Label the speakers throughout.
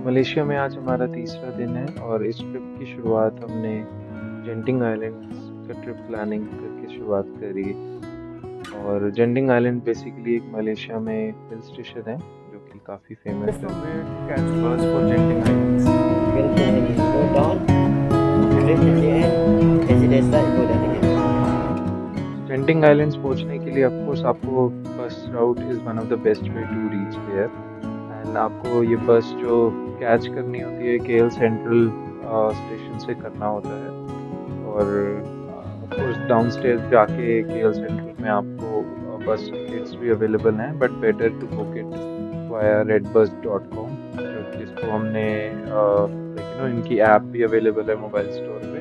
Speaker 1: Malaysia में आज हमारा तीसरा दिन है और इस ट्रिप की शुरुआत हमने जेंटिंग आइलैंड्स का ट्रिप प्लानिंग करके शुरुआत करी। और जेंटिंग आइलैंड बेसिकली एक मलेशिया में हिल स्टेशन है जो कि काफ़ी फेमस है।
Speaker 2: Somewhere to catch bus for Genting Islands.
Speaker 3: When you go down, trip in the end, as it is that go down again.
Speaker 1: Genting islands पहुंचने के लिए ऑफ कोर्स आपको bus route is one of the best way to reach there. And आपको ये बस जो catch करनी होती है केएल सेंट्रल स्टेशन से करना होता है। और ऑफ कोर्स डाउनस्टेयर्स जाके केएल सेंट्रल में आपको बस टिकट्स भी अवेलेबल हैं, but better to book it via redbus.com, जिसको हमने इनकी ऐप भी अवेलेबल है मोबाइल स्टोर पे।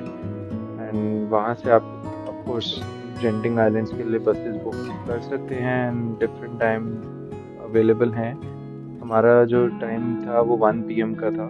Speaker 1: एंड वहाँ से आप ऑफ कोर्स जेंटिंग आइलैंड्स के लिए बसेस बुक कर सकते हैं एंड डिफरेंट टाइम अवेलेबल हैं। हमारा जो टाइम था वो 1 PM का था।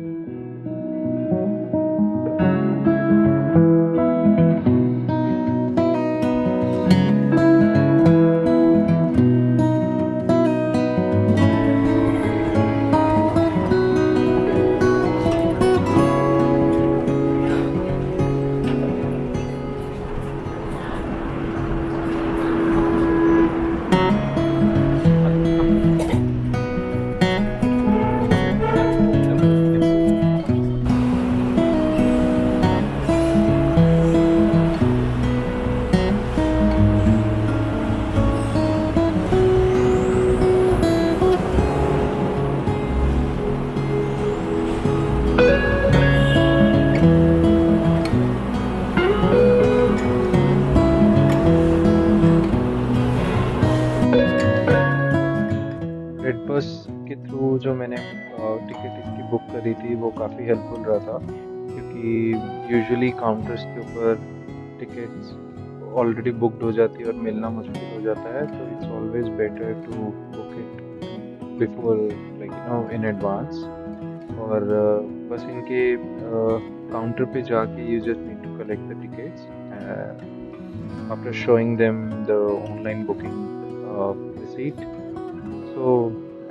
Speaker 1: रेडबस के थ्रू जो मैंने टिकट इसकी बुक करी थी वो काफ़ी हेल्पफुल रहा था, क्योंकि यूजुअली काउंटर्स के ऊपर टिकट्स ऑलरेडी बुकड हो जाती है और मिलना मुश्किल हो जाता है। तो it's always better to book it before in advance. और बस इनके काउंटर पे जाके you just need to collect the tickets after showing them the online booking receipt. So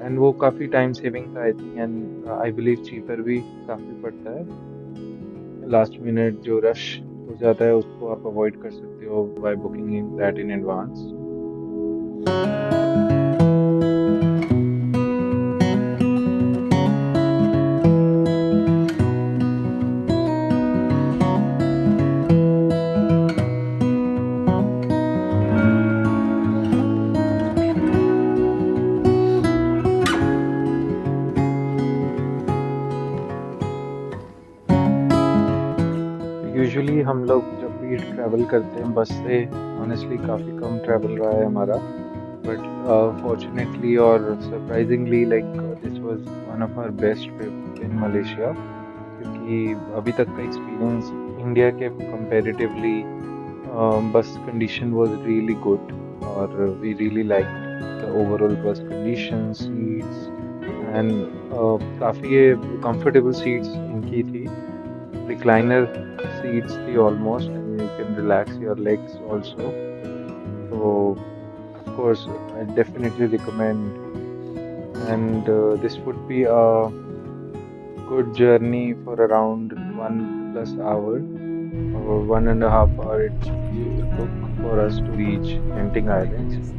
Speaker 1: and वो काफ़ी टाइम सेविंग था I think, and I believe cheaper भी काफ़ी पड़ता है। लास्ट मिनट जो रश हो जाता है उसको आप अवॉइड कर सकते हो by booking in that in advance. Usually हम लोग जब भी ट्रैवल करते हैं बस से, ऑनेस्टली काफ़ी कम ट्रैवल रहा है हमारा, बट फॉर्चुनेटली और surprisingly this was one of our best trip in Malaysia, क्योंकि अभी तक का एक्सपीरियंस इंडिया के comparatively bus condition was really good. और we really like the overall bus condition, seats and काफ़ी कंफर्टेबल सीट्स इनकी थी। रिक्लाइनर सीट्स थी almost, and you can relax your legs also. तो of course, I definitely recommend. And this would be a good journey for around 1+ hour or 1.5 hour it took for us to reach Genting Islands.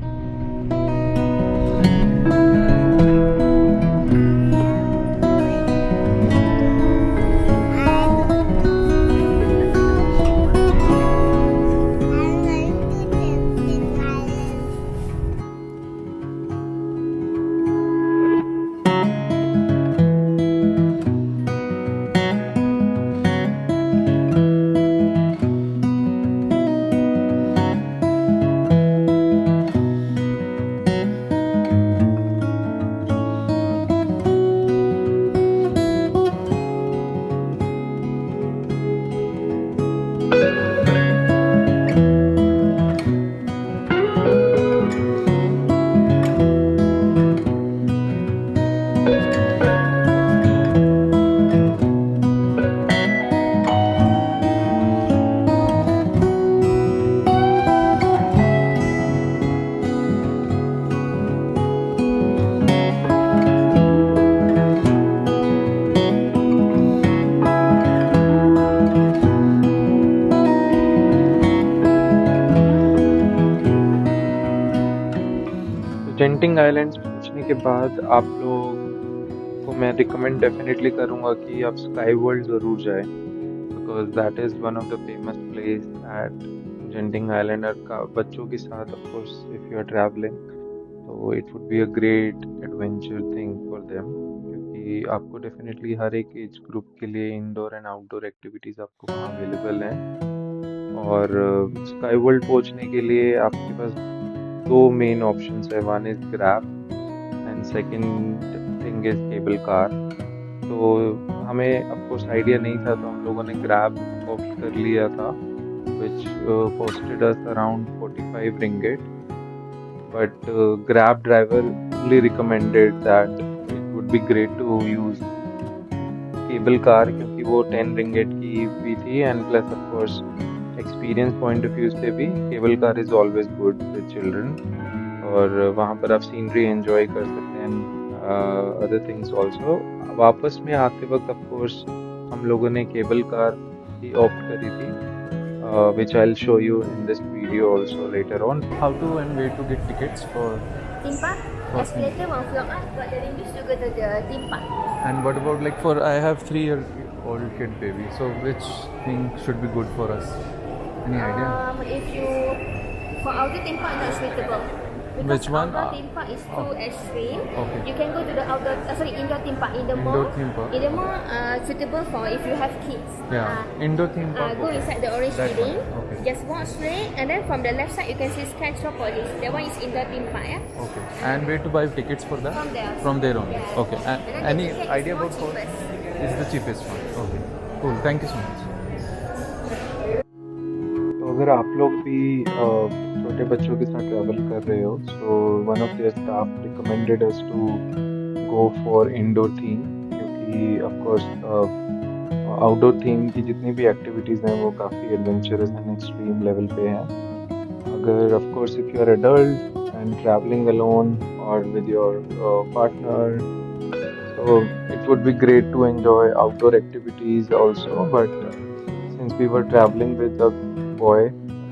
Speaker 1: तो जेंटिंग islands पहुंचने के बाद आप लोग को मैं recommend definitely करूंगा कि आप स्काई वर्ल्ड ज़रूर जाएं, because that is one of the famous place at Genting island. और बच्चों के साथ of course if you are travelling तो it would be a great adventure thing for them, क्योंकि आपको डेफिनेटली हर एक एज ग्रुप के लिए इंडोर एंड आउटडोर एक्टिविटीज़ आपको वहाँ अवेलेबल हैं। और स्काई वर्ल्ड पहुंचने के लिए आपके पास दो मेन ऑप्शंस है, one is grab and second thing is cable car. तो हमें ऑफकोर्स आइडिया नहीं था, तो हम लोगों ने ग्रैब ऑप्ट कर लिया था, which costed us around 45 ringgit. But Grab driver only recommended that it would be great to use cable car, क्योंकि वो 10 रिंगिट की भी थी and plus of course experience point of view से भी cable car is always good with children. और वहाँ पर आप सीनरी एंजॉय कर सकते हैं, अदर थिंग्स ऑल्सो। वापस में आते वक्त ऑफ कोर्स हम लोगों ने केबल कार ही ऑप्ट करी थी, which I will show you in this video also later on.
Speaker 2: How to and where to get tickets for?
Speaker 4: Theme park, escalator, one floor up, got the ringgit to go to the theme park.
Speaker 2: And what about like for I have 3-year-old kid baby, so which thing should be good for us? Any idea?
Speaker 4: If you, for outdoor theme park, not suitable. Because
Speaker 2: Which one?
Speaker 4: outdoor theme park is too extreme.
Speaker 2: Okay.
Speaker 4: You can go to the outdoor, indoor theme park in the
Speaker 2: Indoor
Speaker 4: mall.
Speaker 2: theme park.
Speaker 4: In the mall, suitable for if you have kids.
Speaker 2: Yeah, indoor theme park.
Speaker 4: Go
Speaker 2: okay.
Speaker 4: inside the orange
Speaker 2: That
Speaker 4: building.
Speaker 2: one, okay.
Speaker 4: Just walk straight, and then from the left side you can see Skytropolis. That one is indoor theme park. Yeah.
Speaker 2: Okay. And where to buy tickets for that?
Speaker 4: From there.
Speaker 2: From there only.
Speaker 4: Yeah.
Speaker 2: Okay.
Speaker 4: And then
Speaker 2: Any
Speaker 4: the ticket
Speaker 2: idea
Speaker 4: is
Speaker 2: about
Speaker 4: more
Speaker 2: cost?
Speaker 4: cheapest.
Speaker 2: It's the cheapest one. Okay. Cool. Thank you so much.
Speaker 1: तो अगर आप लोग भी छोटे बच्चों के साथ travel कर रहे हो, so one of their staff recommended us to go for indoor theme, क्योंकि ऑफ कोर्स आउटडोर थीम की जितनी भी एक्टिविटीज़ हैं वो काफ़ी एडवेंचरस एंड एक्सट्रीम लेवल पे हैं। अगर of course if you are adult and travelling alone और with your partner, so it would be great to enjoy outdoor activities also, but since we were traveling with a boy,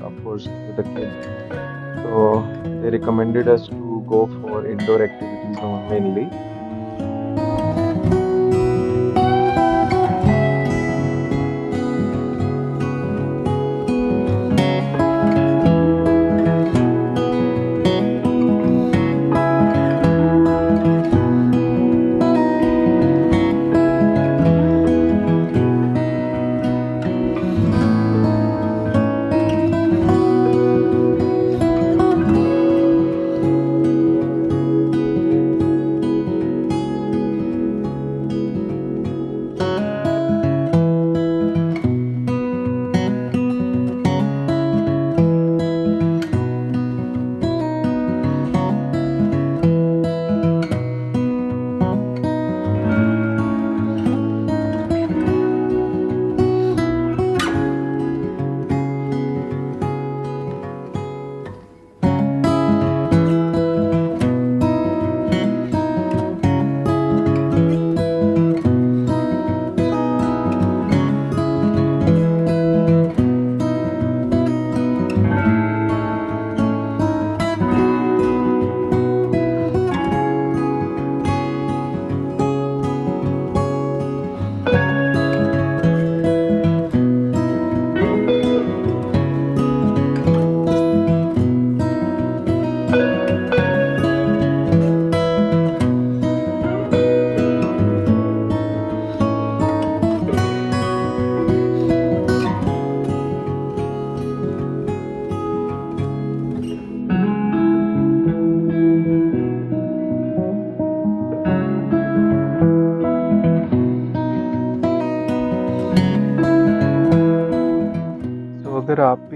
Speaker 1: of course with a kid, so they recommended us to go for indoor activities mainly.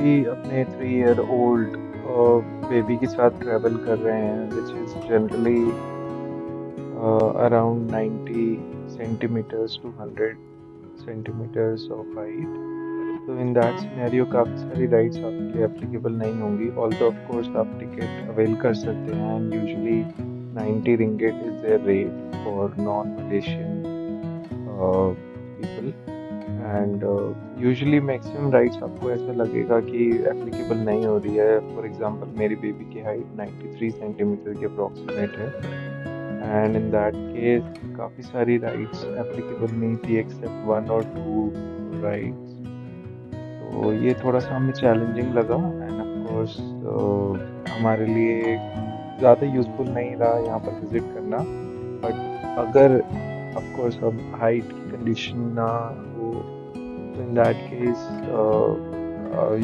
Speaker 1: अभी अपने 3 year old baby के साथ travel कर रहे हैं, which is generally around 90 centimetres to 100 centimetres of height. तो in that scenario काफ़ी सारी राइड्स आपके लिए एप्लीकेबल नहीं होंगी, ऑल्दो ऑफ कोर्स आप टिकट अवेल कर सकते हैं। And usually 90 ringgit is there rate for non Malaysian people. And usually maximum rides आपको ऐसा लगेगा कि एप्लीकेबल नहीं हो रही है। फॉर एग्जांपल मेरी बेबी की हाइट 93 सेंटीमीटर के अप्रॉक्सीमेट है, एंड इन दैट केस काफ़ी सारी राइड्स एप्लीकेबल नहीं थी एक्सेप्ट 1 और 2 राइड्स। तो ये थोड़ा सा हमें चैलेंजिंग लगा, एंड ऑफ कोर्स हमारे लिए ज़्यादा यूज़फुल नहीं रहा यहाँ पर विज़िट करना। बट अगर ऑफ कोर्स अब हाइट की कंडीशन ना हो तो in that case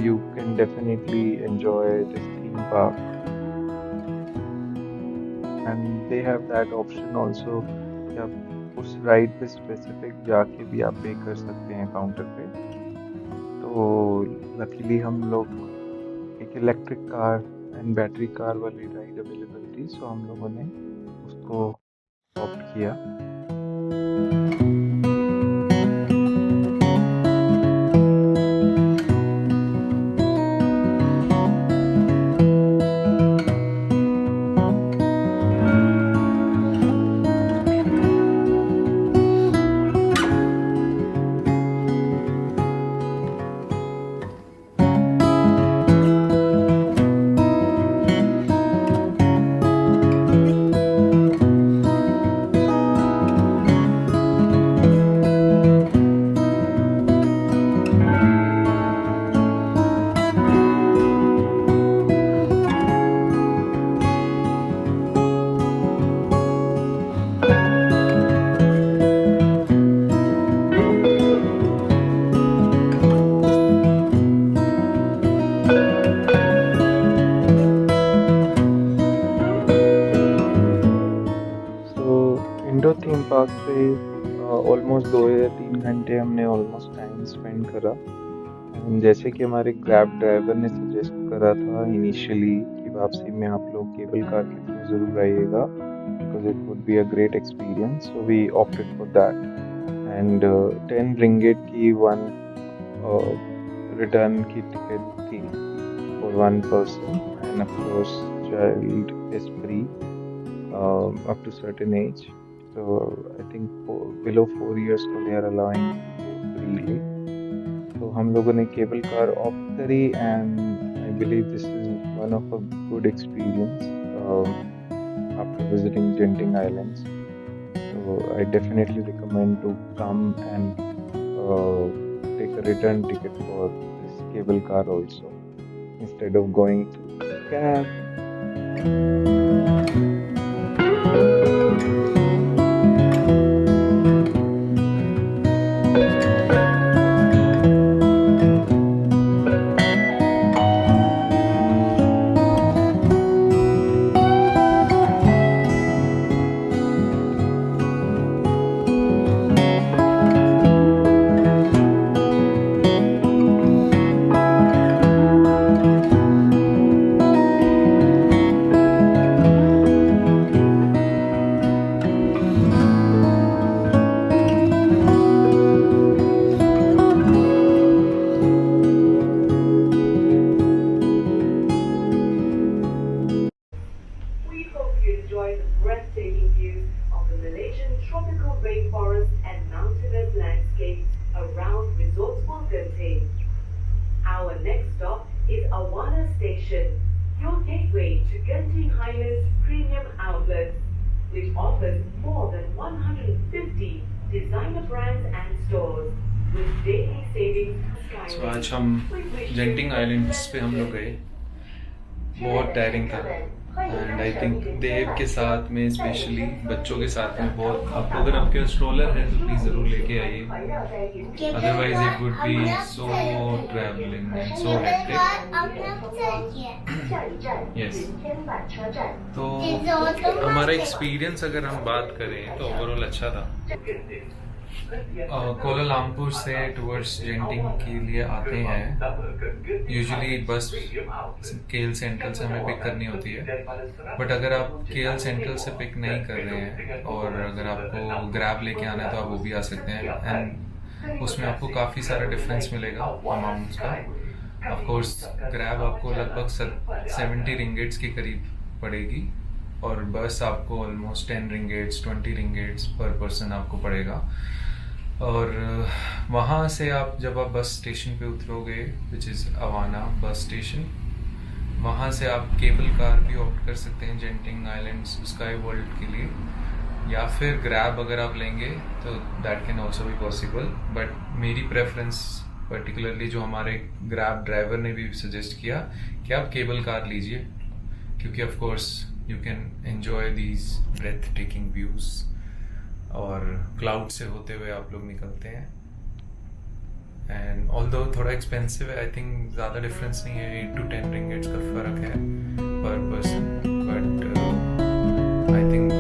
Speaker 1: you can definitely enjoy this theme park, and they have that option also कि आप उस राइड पे स्पेसिफिक जाके भी आप पे कर सकते हैं काउंटर पे। तो लकीली हम लोग एक electric car and battery car वाली राइड अवेलेबल थी, सो हम लोगों ने उसको ऑप्ट किया। इंडो थीम पार्क पे ऑलमोस्ट 2 या 3 घंटे हमने ऑलमोस्ट टाइम स्पेंड करा। And जैसे कि हमारे ग्रैब ड्राइवर ने सजेस्ट करा था इनिशियली कि वापसी में आप लोग केबल कार के थ्रू ज़रूर आइएगा, because it would be a great experience, so we opted for that. And 10 ringgit की 1 रिटर्न की टिकट थी for 1 person, and of course child is free up to certain age, so I think below 4 years को they are allowing freely। तो हम लोगों ने cable car opt करी, and I believe this is one of a good experience after visiting Genting Islands। So I definitely recommend to come and take a return ticket for this cable car also instead of going to cab।
Speaker 5: Our next stop is Awana Station, your gateway to Genting Highlands Premium Outlets, which offers more than 150 designer brands and stores with daily savings।
Speaker 2: So आज हम जेंटिंग islands पे हम लोग गए, बहुत tiring था, and I think देव के साथ में स्पेशली बच्चों के साथ में बहुत, आप अगर आपके स्ट्रोलर है तो प्लीज़ ज़रूर लेके आइए, otherwise it would B so travelling and so hectic. Yes, तो हमारा एक्सपीरियंस अगर हम बात करें तो ओवरऑल अच्छा था। कोलालमपुर से टुवर्ड्स जेंटिंग के लिए आते हैं, यूजुअली बस केएल सेंट्रल से हमें पिक करनी होती है। बट अगर आप केएल सेंट्रल से पिक नहीं कर रहे हैं और अगर आपको ग्रैब लेके आना है तो आप वो भी आ सकते हैं, एंड उसमें आपको काफ़ी सारा डिफरेंस मिलेगा अमाउंट्स का। ऑफ कोर्स ग्रैब आपको लगभग 70 रिंगेट्स के करीब पड़ेगी और बस आपको ऑलमोस्ट 10 रिंगेट्स 20 रिंगेट्स पर पर्सन आपको पड़ेगा। और वहाँ से आप जब आप बस स्टेशन पे उतरोगे, which is Awana bus station, वहाँ से आप केबल कार भी ऑप्ट कर सकते हैं जेंटिंग आइलैंड्स स्काई वर्ल्ड के लिए, या फिर ग्रैब अगर आप लेंगे तो that can also be possible. But मेरी प्रेफरेंस पर्टिकुलरली जो हमारे ग्रैब ड्राइवर ने भी सजेस्ट किया कि आप केबल कार लीजिए, क्योंकि of course you can enjoy these breathtaking views और क्लाउड से होते हुए आप लोग निकलते हैं। एंड ऑल्दो थोड़ा एक्सपेंसिव है, आई थिंक ज़्यादा डिफरेंस नहीं है, 8 to 10 रिंगेट्स का फ़र्क है पर पर्सन, बट आई थिंक